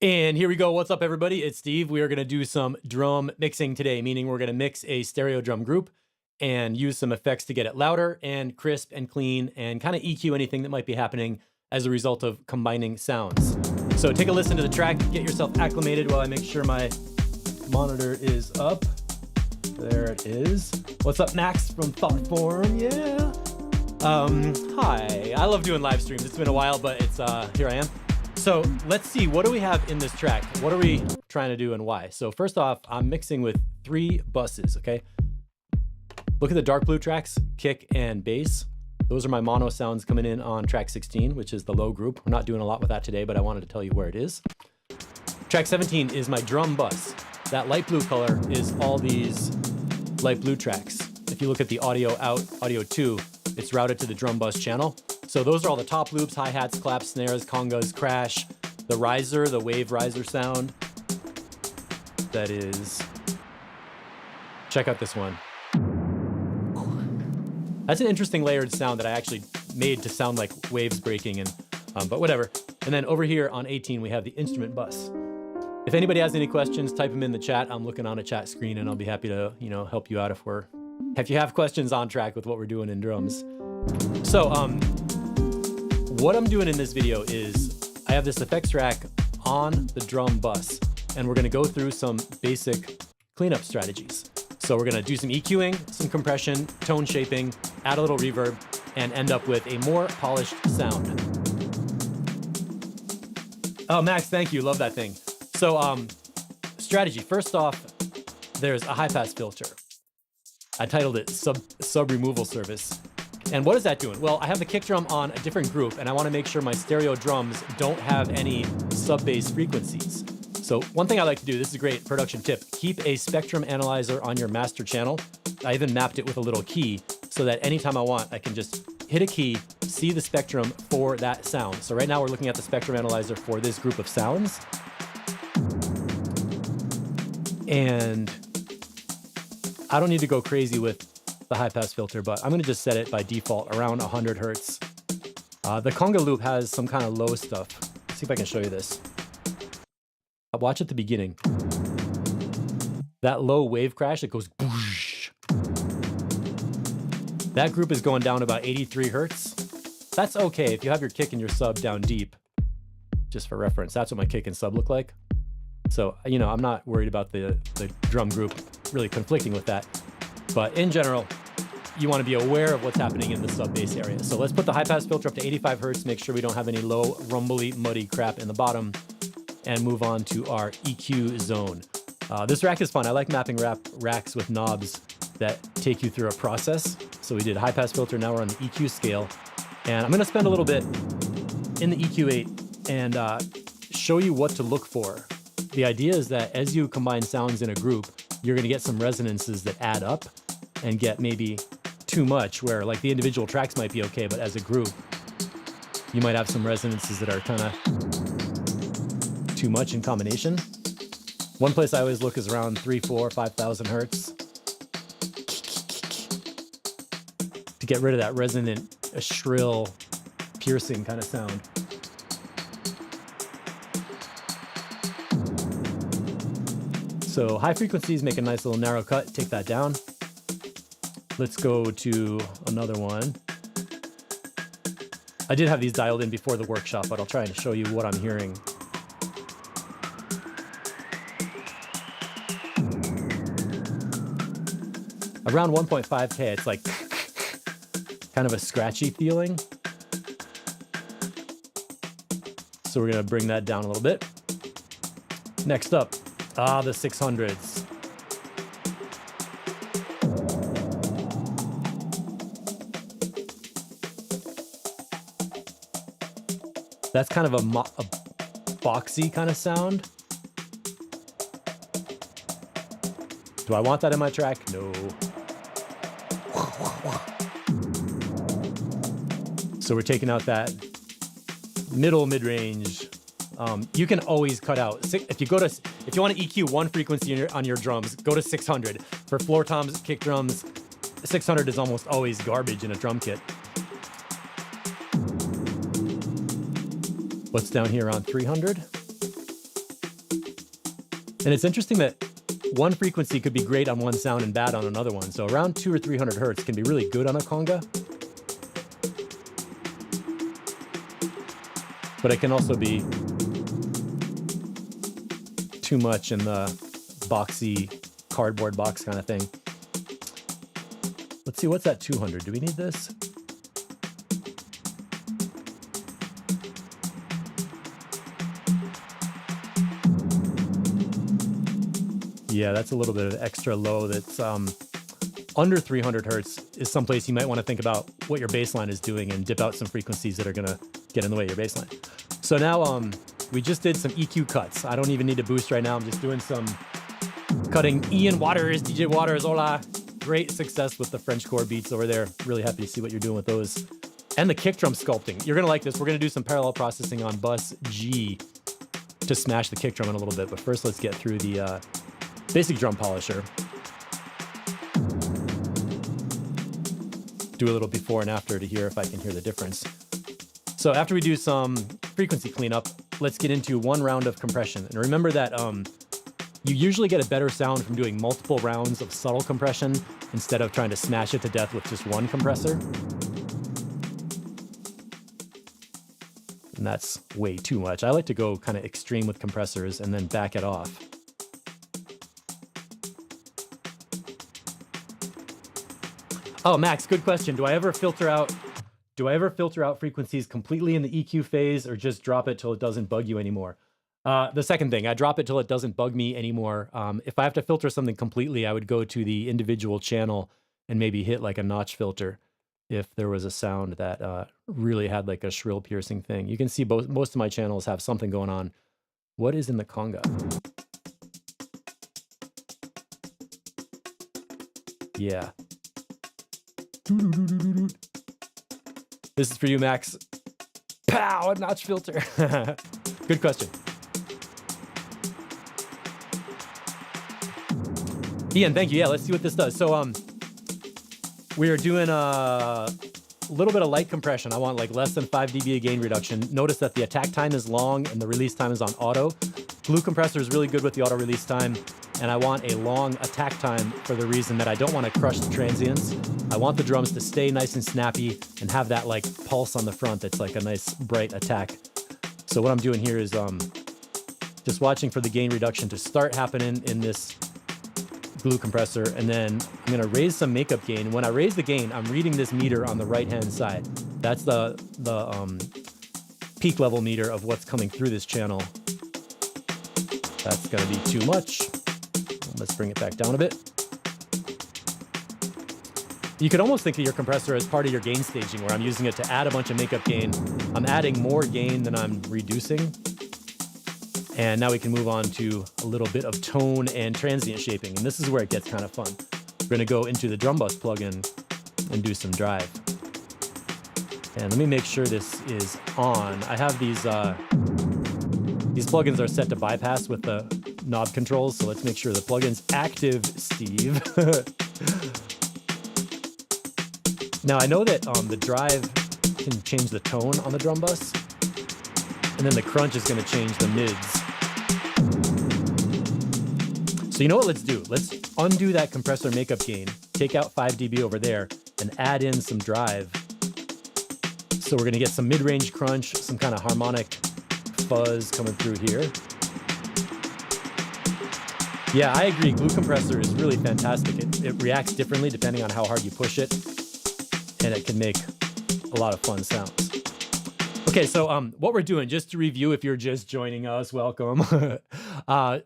And here we go. What's up, everybody? It's Steve. We are going to do some drum mixing today, meaning we're going to mix a stereo drum group and use some effects to get it louder and crisp and clean and kind of EQ anything that might be happening as a result of combining sounds. So take a listen to the track, get yourself acclimated while I make sure my monitor is up. There it is. What's up, Max from Thoughtform? Yeah. Hi. I love doing live streams. It's been a while, but it's here I am. So let's see, what do we have in this track? What are we trying to do and why? So first off, I'm mixing with 3 buses, okay? Look at the dark blue tracks, kick and bass. Those are my mono sounds coming in on track 16, which is the low group. We're not doing a lot with that today, but I wanted to tell you where it is. Track 17 is my drum bus. That light blue color is all these light blue tracks. If you look at the audio out, audio 2, it's routed to the drum bus channel. So those are all the top loops, hi-hats, claps, snares, congas, crash, the riser, the wave riser sound. That is, check out this one. That's an interesting layered sound that I actually made to sound like waves breaking, and but whatever. And then over here on 18, we have the instrument bus. If anybody has any questions, type them in the chat. I'm looking on a chat screen and I'll be happy to, help you out if you have questions on track with what we're doing in drums. So, what I'm doing in this video is I have this effects rack on the drum bus, and we're gonna go through some basic cleanup strategies. So we're gonna do some EQing, some compression, tone shaping, add a little reverb, and end up with a more polished sound. Oh, Max, thank you, love that thing. So strategy, first off, there's a high pass filter. I titled it sub removal service. And what is that doing? Well, I have the kick drum on a different group, and I want to make sure my stereo drums don't have any sub-bass frequencies. So one thing I like to do, this is a great production tip, keep a spectrum analyzer on your master channel. I even mapped it with a little key so that anytime I want, I can just hit a key, see the spectrum for that sound. So right now we're looking at the spectrum analyzer for this group of sounds. And I don't need to go crazy with the high pass filter, but I'm gonna just set it by default around 100 Hertz. The conga loop has some kind of low stuff. Let's see if I can show you this. Watch at the beginning. That low wave crash, it goes boosh. That group is going down about 83 Hertz. That's okay if you have your kick and your sub down deep. Just for reference, that's what my kick and sub look like. So, I'm not worried about the drum group really conflicting with that. But in general, you want to be aware of what's happening in the sub-bass area. So let's put the high-pass filter up to 85 Hertz, make sure we don't have any low, rumbly, muddy crap in the bottom, and move on to our EQ zone. This rack is fun. I like mapping racks with knobs that take you through a process. So we did a high-pass filter, now we're on the EQ scale. And I'm going to spend a little bit in the EQ8 and show you what to look for. The idea is that as you combine sounds in a group, you're going to get some resonances that add up and get maybe too much, where like the individual tracks might be okay, but as a group, you might have some resonances that are kind of too much in combination. One place I always look is around 3, 4, 5,000 Hertz to get rid of that resonant, shrill, piercing kind of sound. So high frequencies make a nice little narrow cut, take that down. Let's go to another one. I did have these dialed in before the workshop, but I'll try and show you what I'm hearing. Around 1.5K, it's like kind of a scratchy feeling. So we're gonna bring that down a little bit. Next up, the 600s. That's kind of a boxy kind of sound. Do I want that in my track? No. So we're taking out that mid-range. You can always cut out. If you want to EQ one frequency on your drums, go to 600. For floor toms, kick drums, 600 is almost always garbage in a drum kit. What's down here on 300? And it's interesting that one frequency could be great on one sound and bad on another one. So around 200 or 300 hertz can be really good on a conga, but it can also be too much in the boxy cardboard box kind of thing. Let's see, what's that 200? Do we need this? Yeah, that's a little bit of extra low. That's under 300 hertz is someplace you might want to think about what your bassline is doing and dip out some frequencies that are going to get in the way of your bassline. So now we just did some EQ cuts. I don't even need to boost right now. I'm just doing some cutting. Ian Waters, DJ Waters, hola. Great success with the French core beats over there. Really happy to see what you're doing with those. And the kick drum sculpting. You're going to like this. We're going to do some parallel processing on bus G to smash the kick drum in a little bit. But first, let's get through the basic drum polisher. Do a little before and after to hear if I can hear the difference. So after we do some frequency cleanup, let's get into one round of compression. And remember that you usually get a better sound from doing multiple rounds of subtle compression instead of trying to smash it to death with just one compressor. And that's way too much. I like to go kind of extreme with compressors and then back it off. Oh, Max, good question. Do I ever filter out frequencies completely in the EQ phase or just drop it till it doesn't bug you anymore? The second thing, I drop it till it doesn't bug me anymore. If I have to filter something completely, I would go to the individual channel and maybe hit like a notch filter if there was a sound that really had like a shrill piercing thing. You can see most of my channels have something going on. What is in the conga? Yeah. This is for you, Max. Pow, a notch filter. Good question. Ian, thank you. Yeah, let's see what this does. So we are doing a little bit of light compression. I want like less than 5 dB gain reduction. Notice that the attack time is long and the release time is on auto. Glue compressor is really good with the auto release time. And I want a long attack time for the reason that I don't want to crush the transients. I want the drums to stay nice and snappy and have that like pulse on the front that's like a nice bright attack. So what I'm doing here is just watching for the gain reduction to start happening in this glue compressor, and then I'm going to raise some makeup gain. When I raise the gain, I'm reading this meter on the right-hand side. That's the peak level meter of what's coming through this channel. That's going to be too much. Let's bring it back down a bit. You could almost think of your compressor as part of your gain staging, where I'm using it to add a bunch of makeup gain. I'm adding more gain than I'm reducing. And now we can move on to a little bit of tone and transient shaping. And this is where it gets kind of fun. We're going to go into the drum bus plugin and do some drive. And let me make sure this is on. I have these plugins are set to bypass with the knob controls. So let's make sure the plugin's active, Steve. Now I know that the drive can change the tone on the drum bus. And then the crunch is going to change the mids. So you know what, let's do? Let's undo that compressor makeup gain, take out 5 dB over there, and add in some drive. So we're going to get some mid-range crunch, some kind of harmonic fuzz coming through here. Yeah, I agree. Glue compressor is really fantastic. It reacts differently depending on how hard you push it, and it can make a lot of fun sounds. Okay, so what we're doing, just to review, if you're just joining us, welcome.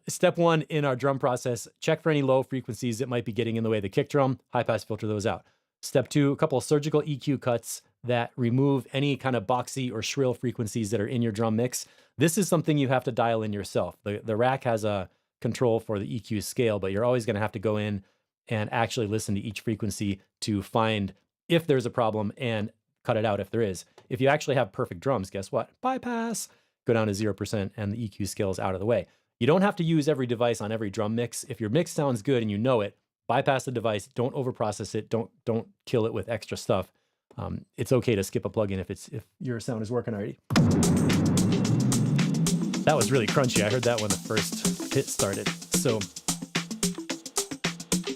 Step one in our drum process, check for any low frequencies that might be getting in the way of the kick drum, high pass filter those out. Step two, a couple of surgical EQ cuts that remove any kind of boxy or shrill frequencies that are in your drum mix. This is something you have to dial in yourself. The rack has a control for the EQ scale, but you're always gonna have to go in and actually listen to each frequency to find if there's a problem and cut it out if there is. If you actually have perfect drums, guess what? Bypass, go down to 0% and the EQ scale is out of the way. You don't have to use every device on every drum mix. If your mix sounds good and you know it, bypass the device, don't overprocess it, don't kill it with extra stuff. It's okay to skip a plugin if your sound is working already. That was really crunchy. I heard that when the first hit started. So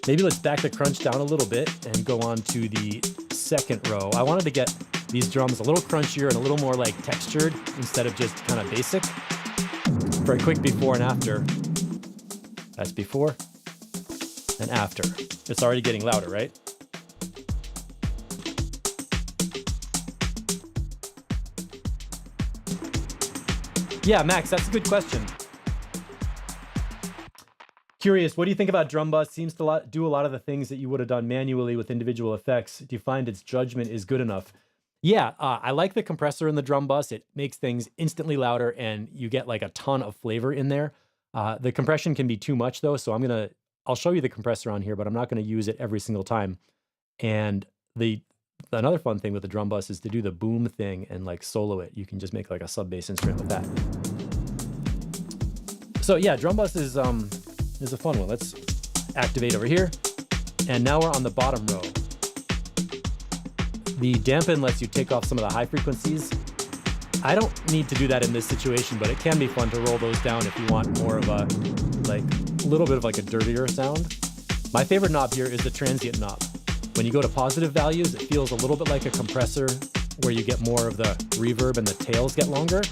maybe let's back the crunch down a little bit and go on to the second row. I wanted to get these drums a little crunchier and a little more like textured instead of just kind of basic. For a quick before and after. That's before and after. It's already getting louder, right? Yeah, Max, that's a good question. Curious, what do you think about drum bus? Seems to do a lot of the things that you would have done manually with individual effects. Do you find its judgment is good enough? Yeah, I like the compressor in the drum bus. It makes things instantly louder and you get like a ton of flavor in there. The compression can be too much though, so I'll show you the compressor on here, but I'm not gonna use it every single time. And another fun thing with the drum bus is to do the boom thing and like solo it. You can just make like a sub bass instrument with that. So yeah, drum bus is a fun one. Let's activate over here. And now we're on the bottom row. The dampen lets you take off some of the high frequencies. I don't need to do that in this situation, but it can be fun to roll those down if you want more of a little bit of like a dirtier sound. My favorite knob here is the transient knob. When you go to positive values, it feels a little bit like a compressor where you get more of the reverb and the tails get longer.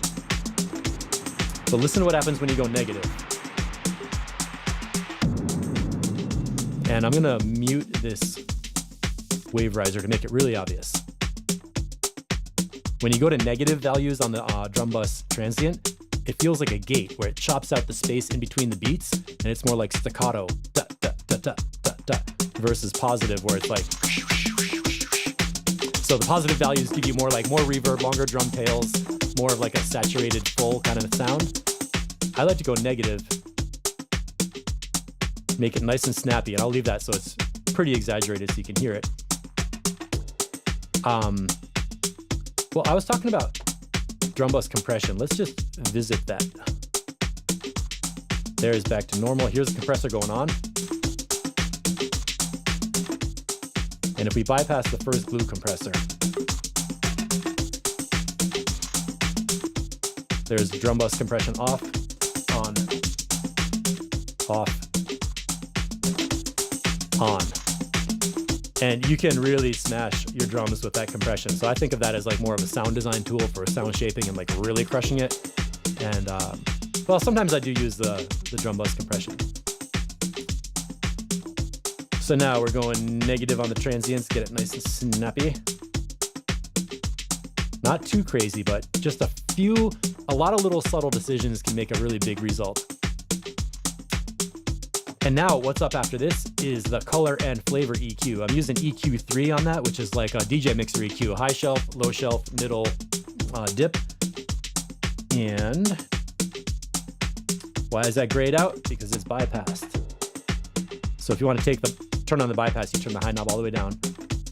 But listen to what happens when you go negative. And I'm gonna mute this wave riser to make it really obvious. When you go to negative values on the drum bus transient, it feels like a gate where it chops out the space in between the beats, and it's more like staccato, da, da, da, da, da, da, versus positive where it's like. So the positive values give you more reverb, longer drum tails, more of like a saturated full kind of sound. I like to go negative, make it nice and snappy, and I'll leave that so it's pretty exaggerated so you can hear it. Well, I was talking about drum bus compression. Let's just visit that. There's back to normal. Here's the compressor going on. And if we bypass the first glue compressor, there's drum bus compression off, on, off, on. And you can really smash your drums with that compression. So I think of that as like more of a sound design tool for sound shaping and like really crushing it. And well, sometimes I do use the drum bus compression. So now we're going negative on the transients, get it nice and snappy. Not too crazy, but just a lot of little subtle decisions can make a really big result. And now what's up after this is the color and flavor EQ. I'm using EQ3 on that, which is like a DJ mixer EQ, high shelf, low shelf, middle, dip. And why is that grayed out? Because it's bypassed. So if you want to turn on the bypass, you turn the high knob all the way down.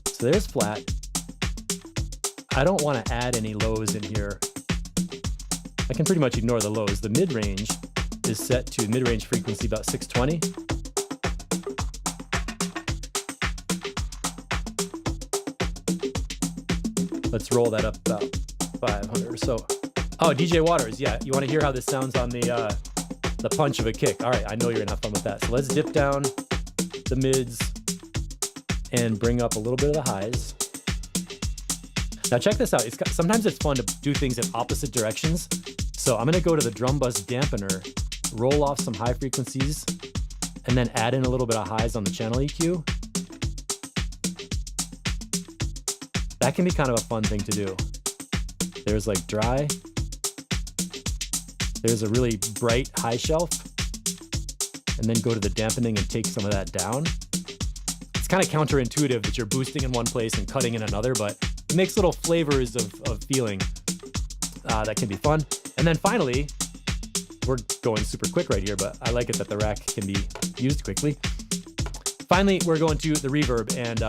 So there's flat. I don't want to add any lows in here. I can pretty much ignore the lows. The mid-range is set to mid-range frequency about 620. Let's roll that up about 500 or so. Oh, DJ Waters, yeah. You want to hear how this sounds on the punch of a kick. All right, I know you're gonna have fun with that. So let's dip down the mids and bring up a little bit of the highs. Now check this out. Sometimes it's fun to do things in opposite directions. So I'm gonna go to the drum bus dampener, roll off some high frequencies, and then add in a little bit of highs on the channel EQ. That can be kind of a fun thing to do. There's like dry. There's a really bright high shelf. And then go to the dampening and take some of that down. It's kind of counterintuitive that you're boosting in one place and cutting in another, but it makes little flavors of feeling that can be fun. And then finally, we're going super quick right here, but I like it that the rack can be used quickly. Finally, we're going to the reverb, and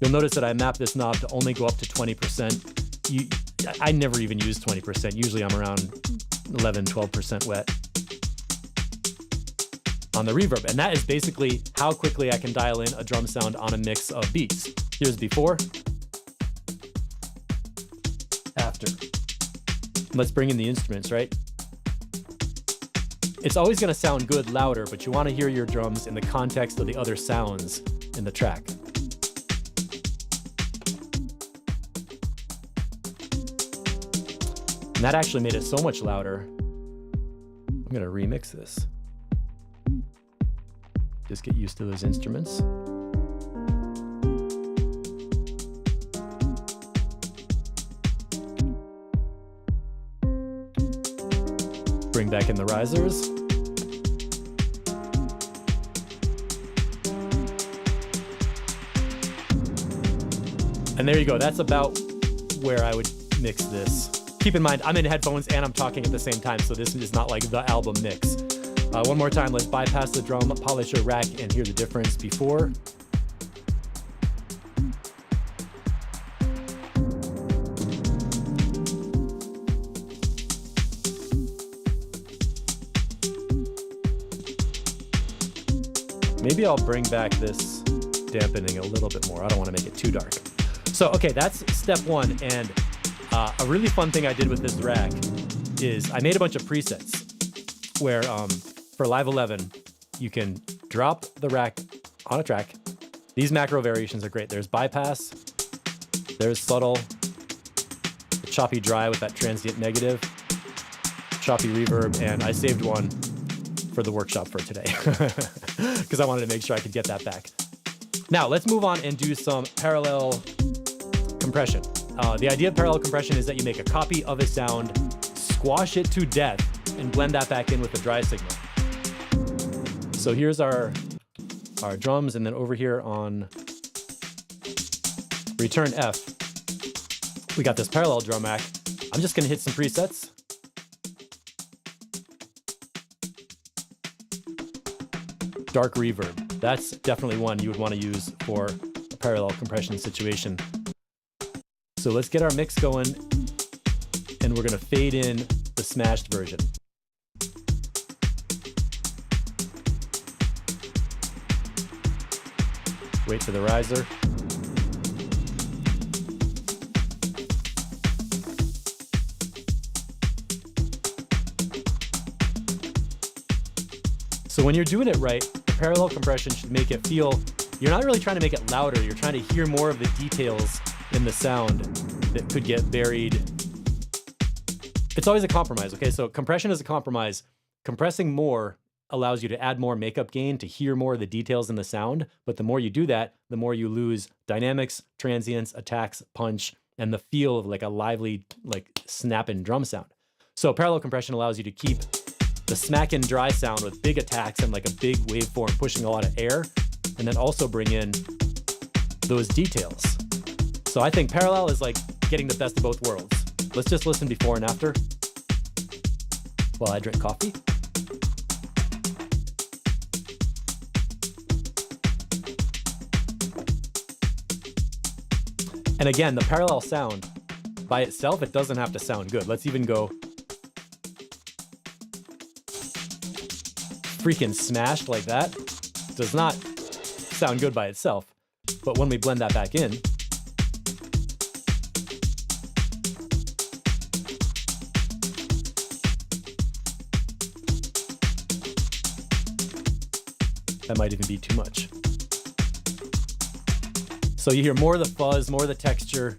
you'll notice that I mapped this knob to only go up to 20%. I never even use 20%. Usually I'm around 11, 12% wet on the reverb. And that is basically how quickly I can dial in a drum sound on a mix of beats. Here's before, after. Let's bring in the instruments, right? It's always going to sound good louder, but you want to hear your drums in the context of the other sounds in the track. And that actually made it so much louder. I'm going to remix this. Just get used to those instruments. Bring back in the risers. And there you go. That's about where I would mix this. Keep in mind, I'm in headphones and I'm talking at the same time, so this is not like the album mix. One more time, let's bypass the drum polisher rack and hear the difference before. Maybe I'll bring back this dampening a little bit more. I don't want to make it too dark. So, okay, that's step one. And a really fun thing I did with this rack is I made a bunch of presets where for Live 11, you can drop the rack on a track. These macro variations are great. There's bypass, there's subtle, choppy dry with that transient negative, choppy reverb, and I saved one for the workshop for today because I wanted to make sure I could get that back. Now let's move on and do some parallel compression. The idea of parallel compression is that you make a copy of a sound, squash it to death, and blend that back in with the dry signal. So here's our drums, and then over here on return F, we got this parallel drum rack. I'm just gonna hit some presets. Dark reverb. That's definitely one you would want to use for a parallel compression situation. So let's get our mix going, and we're gonna fade in the smashed version. Wait for the riser. So when you're doing it right, the parallel compression should make it feel, you're not really trying to make it louder, you're trying to hear more of the details in the sound that could get buried. It's always a compromise, okay? So compression is a compromise. Compressing more allows you to add more makeup gain to hear more of the details in the sound, but the more you do that, the more you lose dynamics, transients, attacks, punch, and the feel of like a lively, like snapping drum sound. So parallel compression allows you to keep the smack and dry sound with big attacks and like a big waveform pushing a lot of air, and then also bring in those details. So I think parallel is like getting the best of both worlds. Let's just listen before and after while I drink coffee. And again, the parallel sound by itself, it doesn't have to sound good. Let's even go freaking smashed like that. Does not sound good by itself. But when we blend that back in, that might even be too much. So you hear more of the fuzz, more of the texture.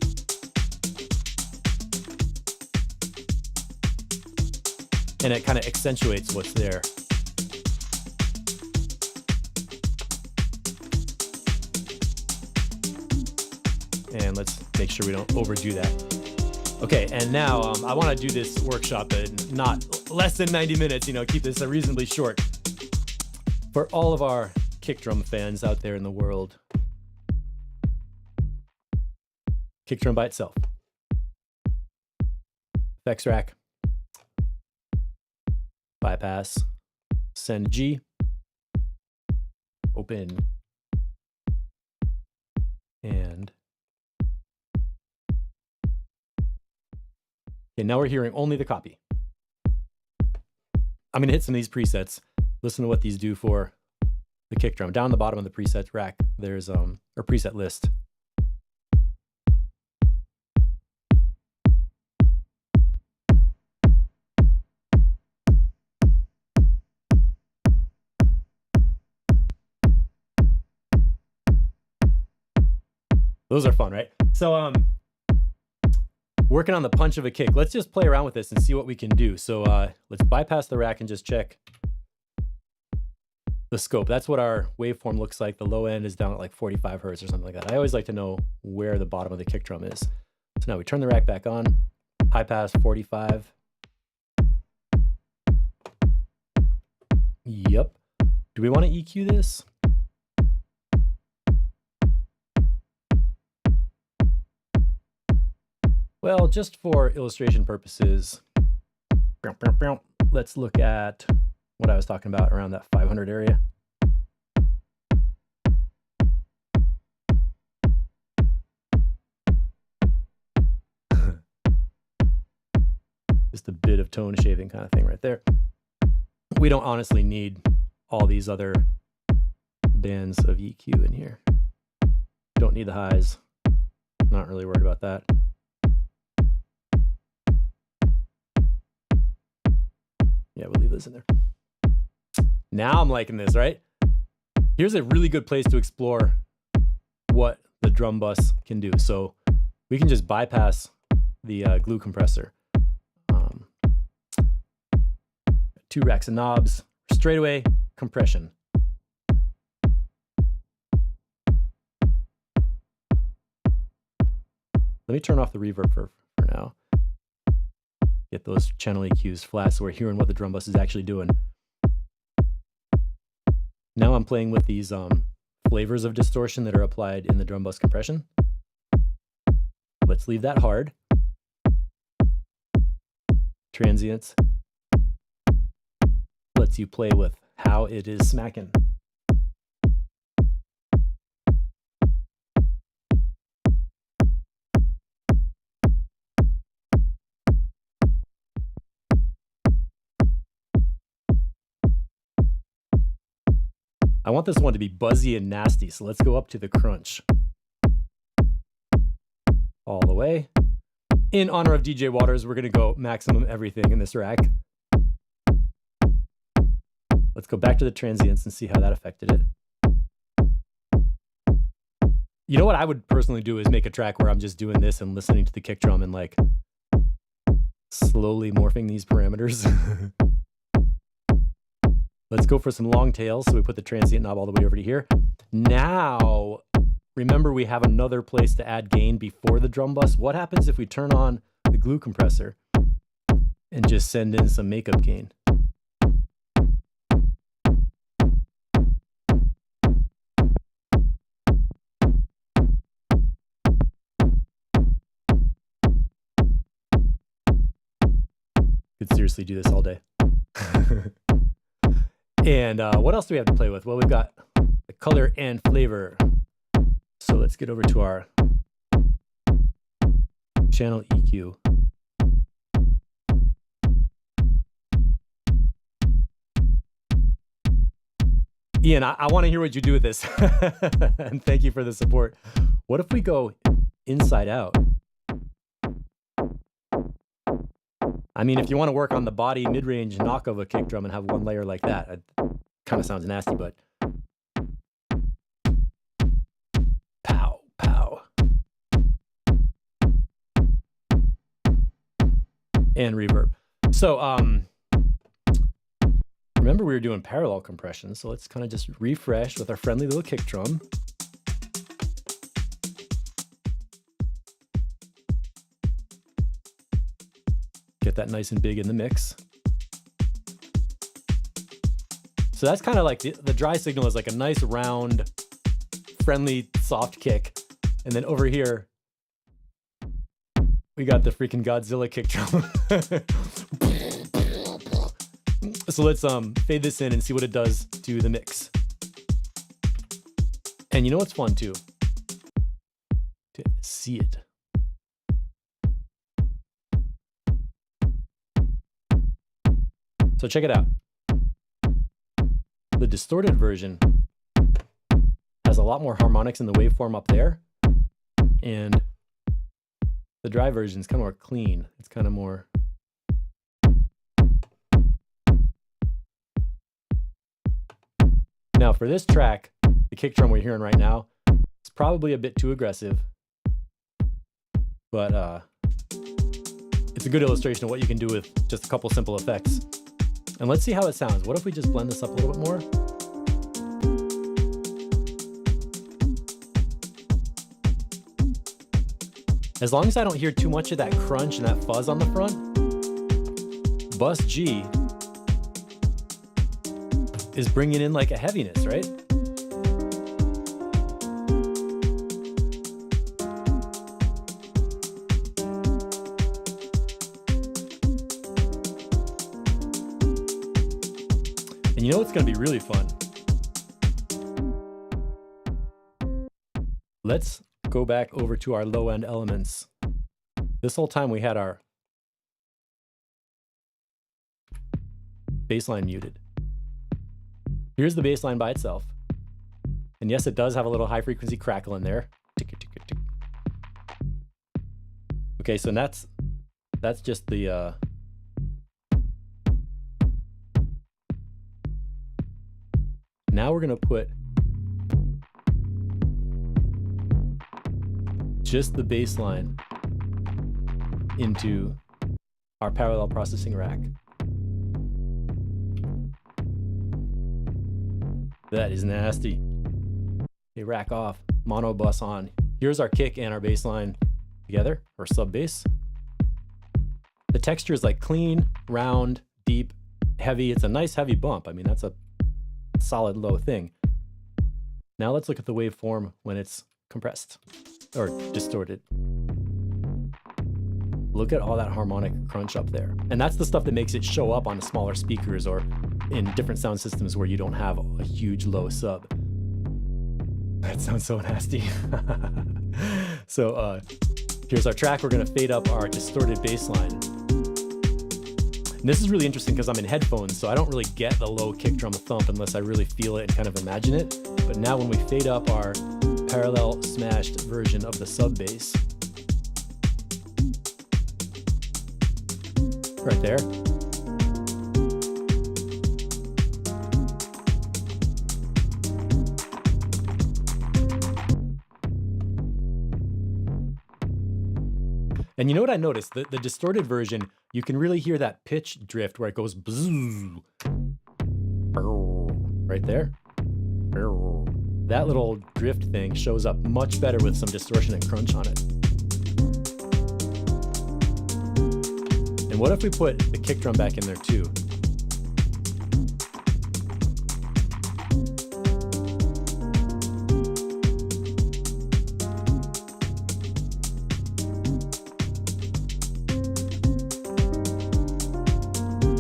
And it kind of accentuates what's there. And let's make sure we don't overdo that. Okay, and now I want to do this workshop in not less than 90 minutes, keep this reasonably short. For all of our kick drum fans out there in the world, kick drum by itself. Effects rack. Bypass. Send G. Open. And okay, now we're hearing only the copy. I'm gonna hit some of these presets. Listen to what these do for the kick drum. Down the bottom of the preset rack, there's or preset list. Those are fun, right? So working on the punch of a kick. Let's just play around with this and see what we can do. So let's bypass the rack and just check the scope. That's what our waveform looks like. The low end is down at like 45 hertz or something like that. I always like to know where the bottom of the kick drum is. So now we turn the rack back on, high pass 45. Yep. Do we want to EQ this? Well, just for illustration purposes, let's look at what I was talking about around that 500 area. Just a bit of tone shaving kind of thing right there. We don't honestly need all these other bands of EQ in here. Don't need the highs. Not really worried about that. Yeah, we'll leave this in there. Now I'm liking this, right? Here's a really good place to explore what the drum bus can do. So we can just bypass the glue compressor. 2 racks of knobs, straightaway compression. Let me turn off the reverb for now. Get those channel EQs flat so we're hearing what the drum bus is actually doing. Now I'm playing with these flavors of distortion that are applied in the drum bus compression. Let's leave that hard. Transients. Lets you play with how it is smacking. I want this one to be buzzy and nasty, so let's go up to the crunch. All the way. In honor of DJ Waters, we're gonna go maximum everything in this rack. Let's go back to the transients and see how that affected it. You know what I would personally do is make a track where I'm just doing this and listening to the kick drum and like slowly morphing these parameters. Let's go for some long tails. So we put the transient knob all the way over to here. Now, remember we have another place to add gain before the drum bus. What happens if we turn on the glue compressor and just send in some makeup gain? Could seriously do this all day. And what else do we have to play with? Well, we've got the color and flavor. So let's get over to our channel EQ. Ian, I want to hear what you do with this. And thank you for the support. What if we go inside out? I mean, if you want to work on the body mid-range knock of a kick drum and have one layer like that, it kind of sounds nasty, but pow, pow. And reverb. So, remember we were doing parallel compression, so let's kind of just refresh with our friendly little kick drum. Get that nice and big in the mix. So that's kind of like the dry signal is like a nice round, friendly, soft kick. And then over here, we got the freaking Godzilla kick drum. So let's fade this in and see what it does to the mix. And you know what's fun too? To see it. So check it out. The distorted version has a lot more harmonics in the waveform up there. And the dry version is kind of more clean. It's kind of more... Now for this track, the kick drum we're hearing right now is probably a bit too aggressive. but it's a good illustration of what you can do with just a couple simple effects. And let's see how it sounds. What if we just blend this up a little bit more? As long as I don't hear too much of that crunch and that fuzz on the front, Bus G is bringing in like a heaviness, right? And you know what's going to be really fun? Let's go back over to our low end elements. This whole time we had our bassline muted. Here's the bassline by itself. And yes, it does have a little high frequency crackle in there. Okay, so that's just the now we're gonna put just the bassline into our parallel processing rack. That is nasty. Okay, rack off, mono bus on. Here's our kick and our bassline together, or sub bass. The texture is like clean, round, deep, heavy. It's a nice heavy bump. I mean, that's a solid low thing. Now let's look at the waveform when it's compressed or distorted. Look at all that harmonic crunch up there. And that's the stuff that makes it show up on the smaller speakers or in different sound systems where you don't have a huge low sub. That sounds so nasty. So here's our track. We're gonna fade up our distorted bass line. And this is really interesting because I'm in headphones, so I don't really get the low kick drum thump unless I really feel it and kind of imagine it. But now when we fade up our parallel smashed version of the sub bass, right there. And you know what I noticed? The distorted version, you can really hear that pitch drift where it goes bzzz, right there. That little drift thing shows up much better with some distortion and crunch on it. And what if we put the kick drum back in there too?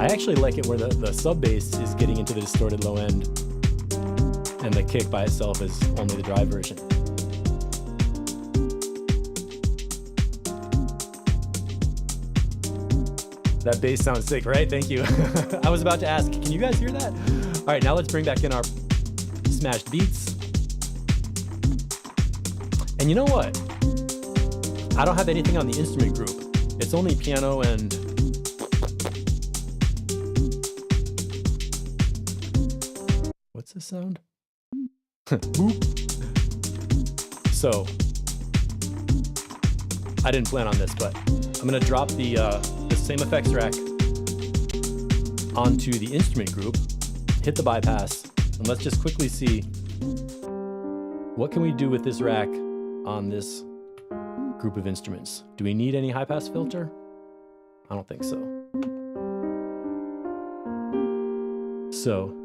I actually like it where the sub bass is getting into the distorted low end and the kick by itself is only the drive version. That bass sounds sick, right? Thank you. I was about to ask, can you guys hear that? All right, now let's bring back in our smashed beats. And you know what? I don't have anything on the instrument group. It's only piano and what's this sound? So, I didn't plan on this, but I'm gonna drop the same effects rack onto the instrument group, hit the bypass, and let's just quickly see what can we do with this rack on this group of instruments. Do we need any high pass filter? I don't think so. So,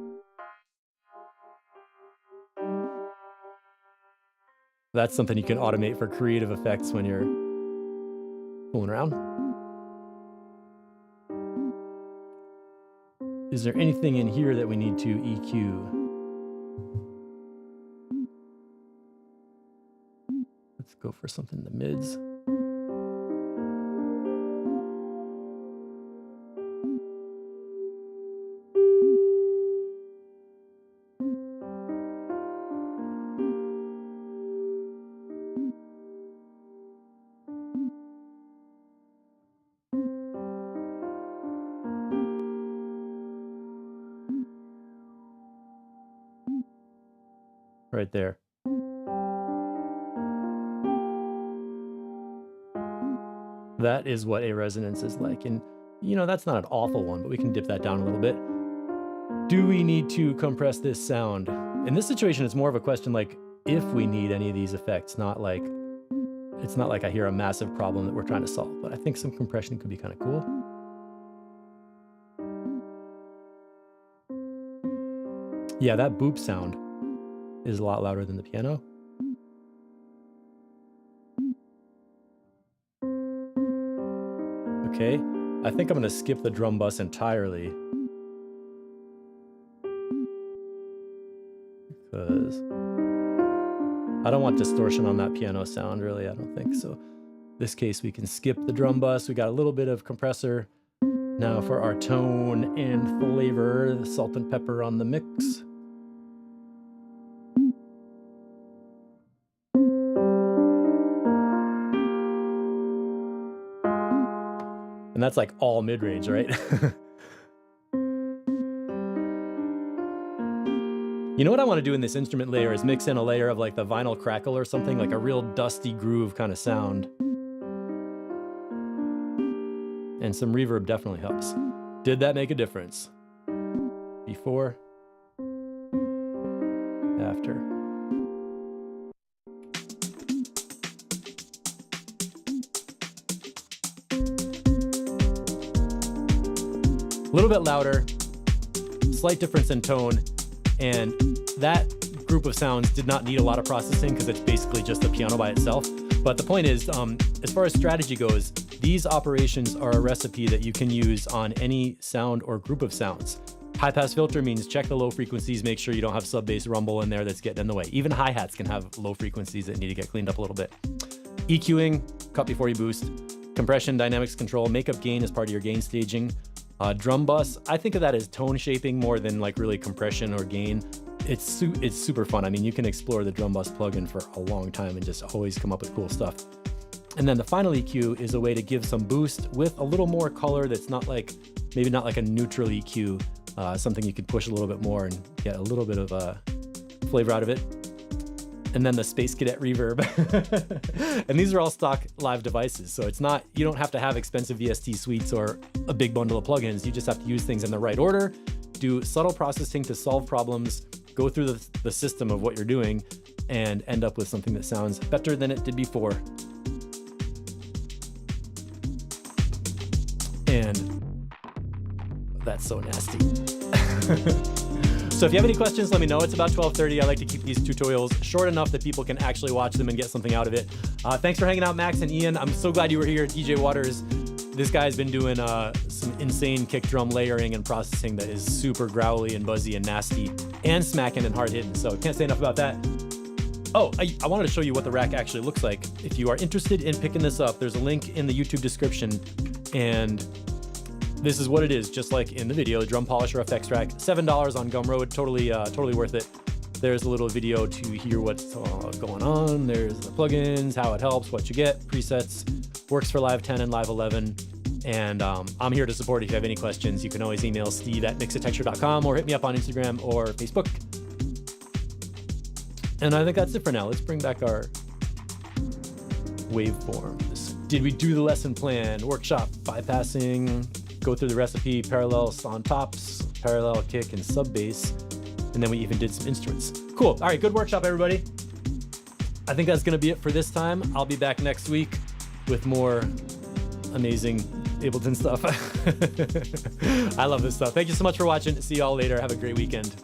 that's something you can automate for creative effects when you're fooling around. Is there anything in here that we need to EQ? Let's go for something in the mids. Right there. That is what a resonance is like. And, you know, that's not an awful one, but we can dip that down a little bit. Do we need to compress this sound? In this situation, it's more of a question like if we need any of these effects, not like, it's not like I hear a massive problem that we're trying to solve, but I think some compression could be kind of cool. Yeah, that boop sound is a lot louder than the piano. Okay, I think I'm gonna skip the drum bus entirely. Because I don't want distortion on that piano sound, really, I don't think. So in this case, we can skip the drum bus. We got a little bit of compressor. Now for our tone and flavor, the salt and pepper on the mix. And that's like all mid-range, right? You know what I want to do in this instrument layer is mix in a layer of like the vinyl crackle or something, like a real dusty groove kind of sound. And some reverb definitely helps. Did that make a difference? Before? After? A little bit louder, slight difference in tone, and that group of sounds did not need a lot of processing because it's basically just the piano by itself. But the point is, as far as strategy goes, these operations are a recipe that you can use on any sound or group of sounds. High pass filter means check the low frequencies, make sure you don't have sub bass rumble in there that's getting in the way. Even hi-hats can have low frequencies that need to get cleaned up a little bit. EQing, cut before you boost. Compression, dynamics control, make up gain as part of your gain staging. Drum bus, I think of that as tone shaping more than like really compression or gain. It's super fun. I mean, you can explore the drum bus plugin for a long time and just always come up with cool stuff. And then the final EQ is a way to give some boost with a little more color that's not like, maybe not like a neutral EQ, something you can push a little bit more and get a little bit of flavor out of it. And then the Space Cadet reverb. And these are all stock live devices. So it's not, you don't have to have expensive VST suites or a big bundle of plugins. You just have to use things in the right order, do subtle processing to solve problems, go through the system of what you're doing, and end up with something that sounds better than it did before. And that's so nasty. So if you have any questions, let me know. It's about 12:30. I like to keep these tutorials short enough that people can actually watch them and get something out of it. Thanks for hanging out, Max and Ian. I'm so glad you were here. DJ Waters, this guy's been doing some insane kick drum layering and processing that is super growly and buzzy and nasty and smacking and hard hitting. So can't say enough about that. Oh, I wanted to show you what the rack actually looks like. If you are interested in picking this up, there's a link in the YouTube description, and this is what it is, just like in the video, the drum polisher effects rack, $7 on Gumroad, totally worth it. There's a little video to hear what's going on. There's the plugins, how it helps, what you get, presets, works for Live 10 and Live 11. And I'm here to support if you have any questions. You can always email steve@mixitexture.com or hit me up on Instagram or Facebook. And I think that's it for now. Let's bring back our waveform. Did we do the lesson plan, workshop, bypassing, go through the recipe, parallels on tops, parallel kick and sub bass, and then we even did some instruments. Cool. All right, good workshop, everybody. I think that's gonna be it for this time. I'll be back next week with more amazing Ableton stuff. I love this stuff. Thank you so much for watching. See y'all later. Have a great weekend.